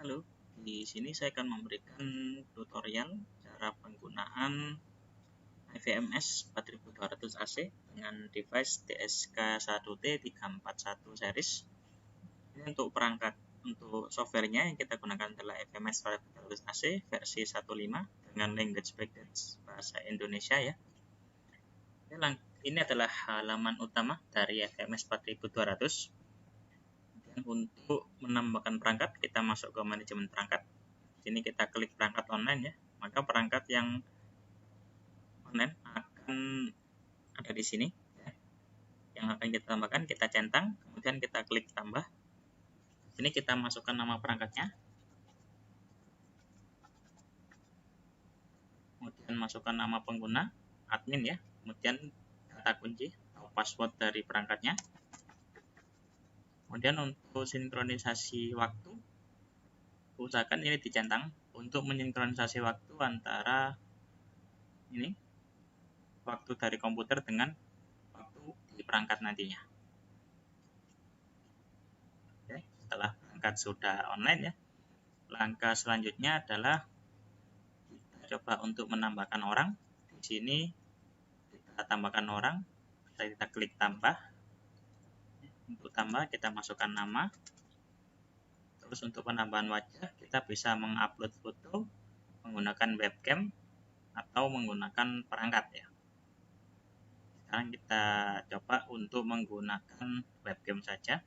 Halo, di sini saya akan memberikan tutorial cara penggunaan IVMS 4200 AC dengan device TSK1T341 series. Ini untuk perangkat, untuk softwarenya yang kita gunakan adalah IVMS 4200 AC versi 1.5 dengan language package bahasa Indonesia ya. Ini adalah halaman utama dari IVMS 4200. Untuk menambahkan perangkat, kita masuk ke manajemen perangkat. Sini kita klik perangkat online ya, maka perangkat yang online akan ada di sini ya. Yang akan kita tambahkan, kita centang, kemudian kita klik tambah. Sini kita masukkan nama perangkatnya, kemudian masukkan nama pengguna, admin ya, kemudian kata kunci atau password dari perangkatnya. Kemudian untuk sinkronisasi waktu, usahakan ini dicentang untuk mensinkronisasi waktu antara ini waktu dari komputer dengan waktu di perangkat nantinya. Oke, setelah perangkat sudah online ya, langkah selanjutnya adalah kita coba untuk menambahkan orang. Di sini kita tambahkan orang, kita klik tambah. Untuk tambah kita masukkan nama. Terus untuk penambahan wajah kita bisa mengupload foto menggunakan webcam atau menggunakan perangkat ya. Sekarang kita coba untuk menggunakan webcam saja.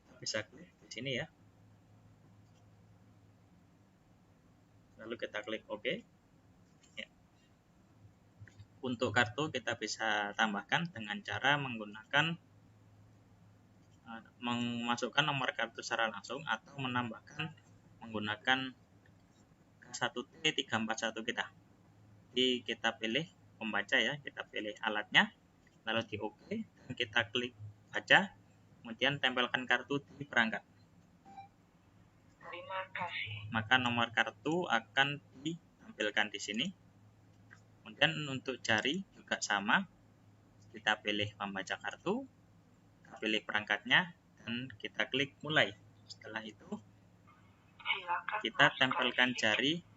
Kita bisa klik di sini ya. Lalu kita klik OK. Ya. Untuk kartu kita bisa tambahkan dengan cara memasukkan nomor kartu secara langsung atau menambahkan menggunakan K1T341 kita. Jadi kita pilih pembaca ya, kita pilih alatnya, lalu di OK dan kita klik baca, kemudian tempelkan kartu di perangkat. Terima kasih. Maka nomor kartu akan ditampilkan di sini. Kemudian untuk jari juga sama, kita pilih pembaca kartu, kita pilih perangkatnya, dan kita klik mulai. Setelah itu kita tempelkan jari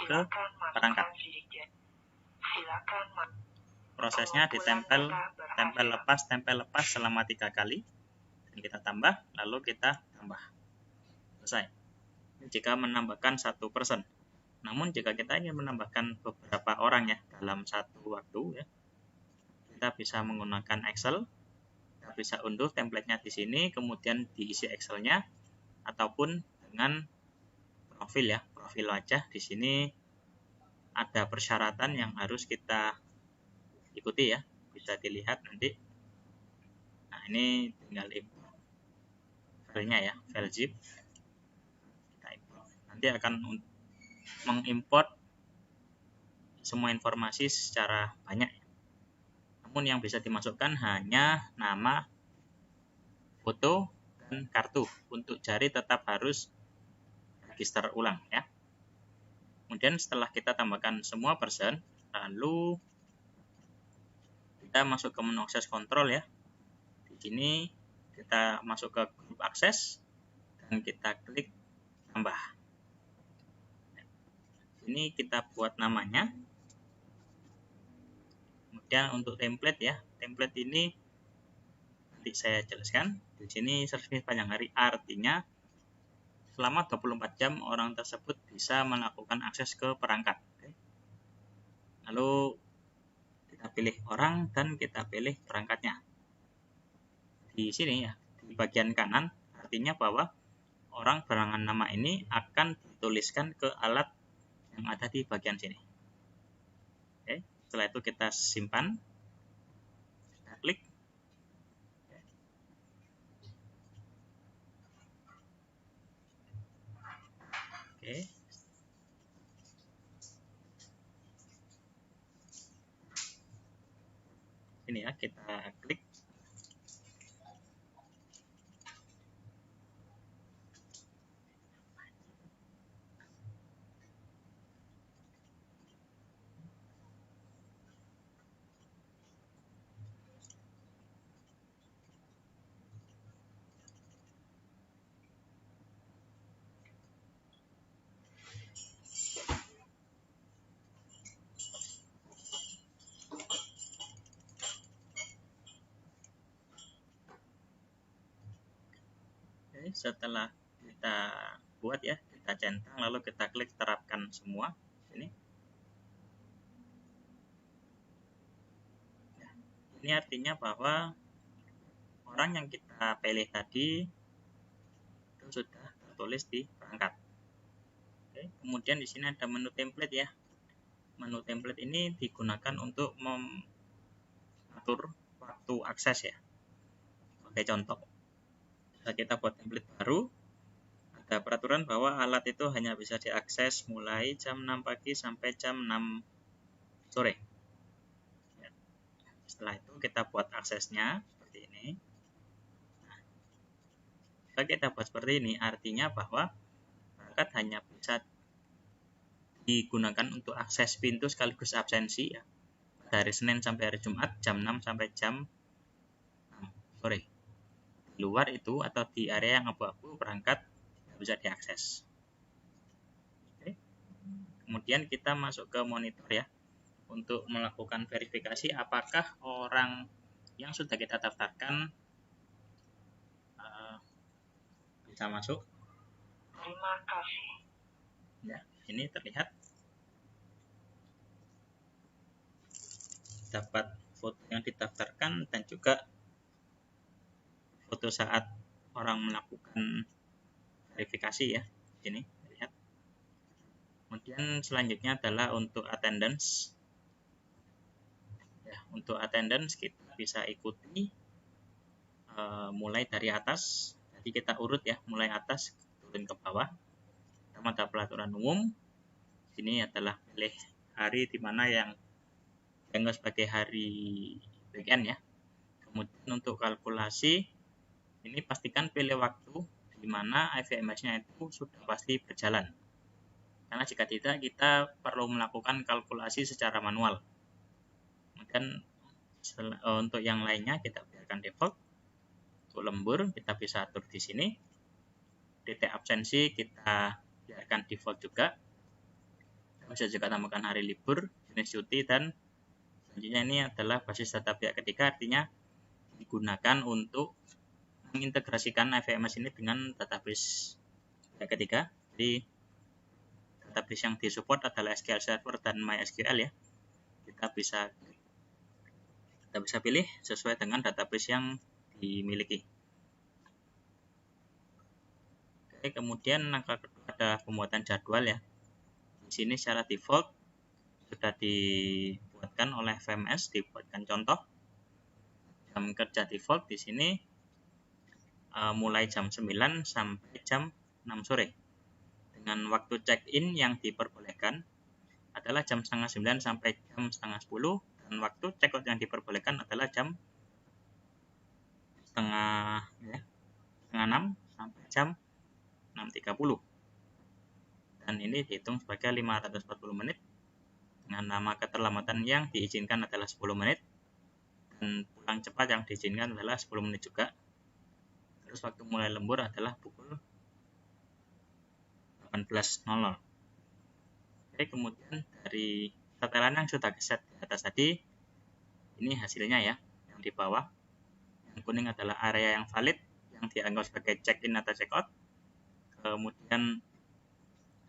ke perangkat. Prosesnya ditempel, tempel lepas selama 3 kali. Dan kita tambah, lalu kita tambah. Selesai. Jika menambahkan 1 person. Namun jika kita ingin menambahkan beberapa orang ya dalam satu waktu ya, kita bisa menggunakan Excel. Kita bisa unduh template-nya di sini, kemudian diisi Excel-nya, ataupun dengan profil ya, profil wajah. Di sini ada persyaratan yang harus kita ikuti ya, bisa dilihat nanti. Nah ini tinggal import filenya ya, file zip. Kita import. Nanti akan mengimport semua informasi secara banyak. Namun yang bisa dimasukkan hanya nama, foto, dan kartu. Untuk jari tetap harus register ulang ya. Kemudian setelah kita tambahkan semua person, lalu kita masuk ke menu akses kontrol ya. Di sini kita masuk ke grup akses dan kita klik tambah. Ini kita buat namanya. Kemudian untuk template ya, template ini nanti saya jelaskan. Di sini servis panjang hari artinya selama 24 jam orang tersebut bisa melakukan akses ke perangkat. Lalu kita pilih orang dan kita pilih perangkatnya. Di sini ya, di bagian kanan artinya bahwa orang berangan nama ini akan dituliskan ke alat yang ada di bagian sini. Oke, setelah itu kita simpan, kita klik. Oke. Ini ya, kita klik. Oke, setelah kita buat ya, kita centang lalu kita klik terapkan semua sini. Nah, ini artinya bahwa orang yang kita pilih tadi itu sudah tertulis di perangkat. Oke, kemudian di sini ada menu template ya. Menu template ini digunakan untuk mengatur waktu akses ya. Sebagai contoh, kita buat template baru, ada peraturan bahwa alat itu hanya bisa diakses mulai jam 6 pagi sampai jam 6 sore. Setelah itu kita buat aksesnya seperti ini. Nah, jika kita buat seperti ini, artinya bahwa perangkat hanya bisa digunakan untuk akses pintu sekaligus absensi ya, dari Senin sampai hari Jumat jam 6 sampai jam 6 sore. Di luar itu atau di area yang abu-abu, perangkat tidak bisa diakses. Oke. Kemudian kita masuk ke monitor ya, untuk melakukan verifikasi apakah orang yang sudah kita daftarkan bisa masuk. Terima kasih. Ya, ini terlihat dapat foto yang didaftarkan dan juga foto saat orang melakukan verifikasi ya. Ini lihat. Kemudian selanjutnya adalah untuk attendance. Ya, untuk attendance kita bisa ikuti mulai dari atas. Jadi kita urut ya, mulai atas turun ke bawah. Pertama ada peraturan umum. Ini adalah pilih hari di mana yang dianggap sebagai hari weekend ya. Kemudian untuk kalkulasi, ini pastikan pilih waktu di mana IVMS-nya itu sudah pasti berjalan. Karena jika tidak, kita perlu melakukan kalkulasi secara manual. Kemudian untuk yang lainnya kita biarkan default. Untuk lembur kita bisa atur di sini. Titik absensi kita biarkan default juga. Kita bisa juga tambahkan hari libur, jenis cuti, dan selanjutnya ini adalah basis data pihak ketiga, artinya digunakan untuk mengintegrasikan IVMS ini dengan database pihak ketiga. Jadi database yang disupport adalah SQL Server dan MySQL ya. Kita bisa pilih sesuai dengan database yang dimiliki. Oke, kemudian langkah kedua ada pembuatan jadwal ya. Di sini secara default sudah dibuatkan oleh VMS, dibuatkan contoh jam kerja default di sini mulai jam 9 sampai jam 6 sore. Dengan waktu check-in yang diperbolehkan adalah jam setengah 9 sampai jam setengah 10, dan waktu check-out yang diperbolehkan adalah jam setengah 6 sampai jam 6.30. Dan ini dihitung sebagai 540 menit dengan nama keterlambatan yang diizinkan adalah 10 menit dan pulang cepat yang diizinkan adalah 10 menit juga. Terus waktu mulai lembur adalah pukul 18.00. Oke, kemudian dari setelan yang sudah set di atas tadi, ini hasilnya ya, yang di bawah. Yang kuning adalah area yang valid, yang dianggap sebagai check-in atau check-out. Kemudian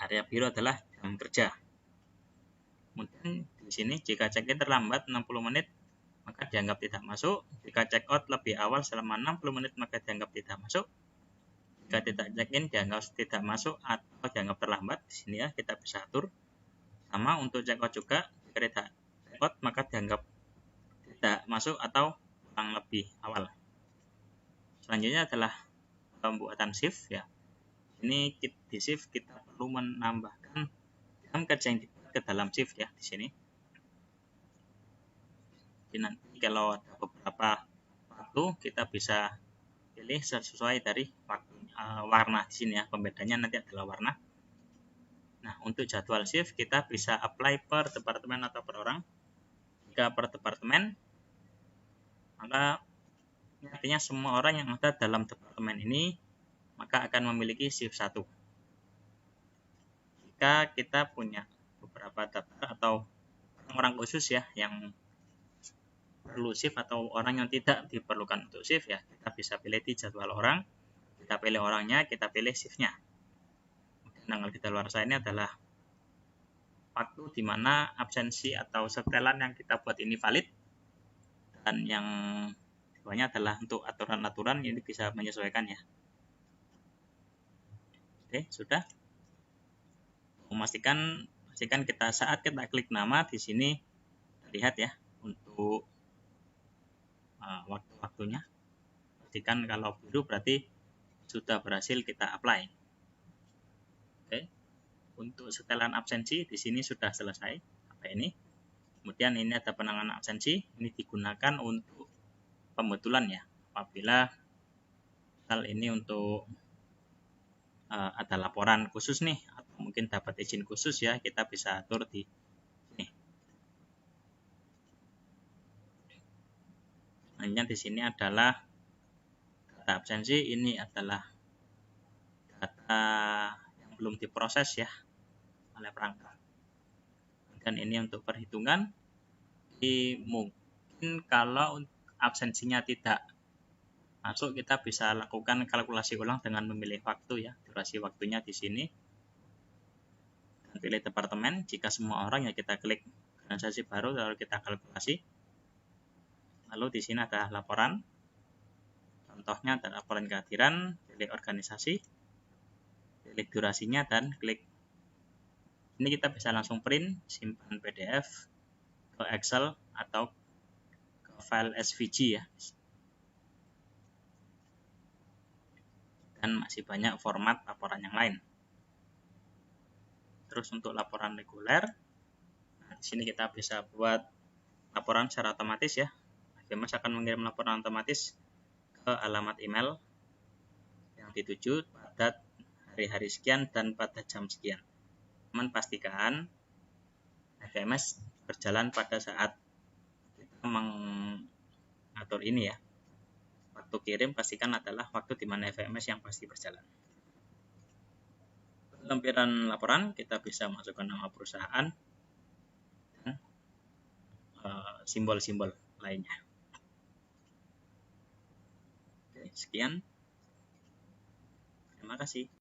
area biru adalah jam kerja. Kemudian di sini jika check-in terlambat 60 menit, maka dianggap tidak masuk. Jika check-out lebih awal selama 60 menit, maka dianggap tidak masuk. Jika tidak check-in dianggap tidak masuk atau dianggap terlambat. Di sini ya kita bisa atur. Sama untuk check-out juga, jika tidak check-out maka dianggap tidak masuk atau pulang lebih awal. Selanjutnya adalah pembuatan shift ya. Ini di shift kita perlu menambahkan jam kerja yang dibuat ke dalam shift ya di sini. Jadi nanti kalau ada beberapa waktu kita bisa pilih sesuai dari warna di sini ya. Pembedanya nanti adalah warna. Nah, untuk jadwal shift kita bisa apply per departemen atau per orang. Jika per departemen, maka artinya semua orang yang ada dalam departemen ini maka akan memiliki shift 1. Jika kita punya beberapa daftar atau orang khusus ya yang perlu shift atau orang yang tidak diperlukan untuk shift ya, kita bisa pilih di jadwal orang. Kita pilih orangnya, kita pilih shiftnya. Tanggal kedaluarsa ini adalah waktu di mana absensi atau setelan yang kita buat ini valid, dan yang keduanya adalah untuk aturan-aturan ini bisa menyesuaikan ya. Oke, sudah. Pastikan kita saat kita klik nama di sini lihat ya untuk waktu-waktunya. Pastikan kalau biru berarti sudah berhasil kita apply. Oke. Untuk setelan absensi di sini sudah selesai. Apa ini? Kemudian ini ada penanganan absensi. Ini digunakan untuk pembetulan ya. Apabila hal ini untuk ada laporan khusus nih, atau mungkin dapat izin khusus ya, kita bisa atur di sini. Selanjutnya di sini adalah data absensi. Ini adalah data yang belum diproses ya oleh perangkat. Dan ini untuk perhitungan. Mungkin kalau absensinya tidak masuk, kita bisa lakukan kalkulasi ulang dengan memilih waktu ya, durasi waktunya di sini. Dan pilih departemen. Jika semua orang ya kita klik organisasi baru lalu kita kalkulasi. Lalu di sini ada laporan. Contohnya ada laporan kehadiran, pilih organisasi, pilih durasinya dan klik. Ini kita bisa langsung print, simpan PDF ke Excel atau ke file SVG ya. Dan masih banyak format laporan yang lain. Terus untuk laporan reguler, nah di sini kita bisa buat laporan secara otomatis ya. FMS akan mengirim laporan otomatis ke alamat email yang dituju pada hari-hari sekian dan pada jam sekian. Teman pastikan FMS berjalan pada saat kita mengatur ini ya. Waktu kirim pastikan adalah waktu di mana FMS yang pasti berjalan. Lampiran laporan kita bisa masukkan nama perusahaan dan simbol-simbol lainnya. Oke, sekian. Terima kasih.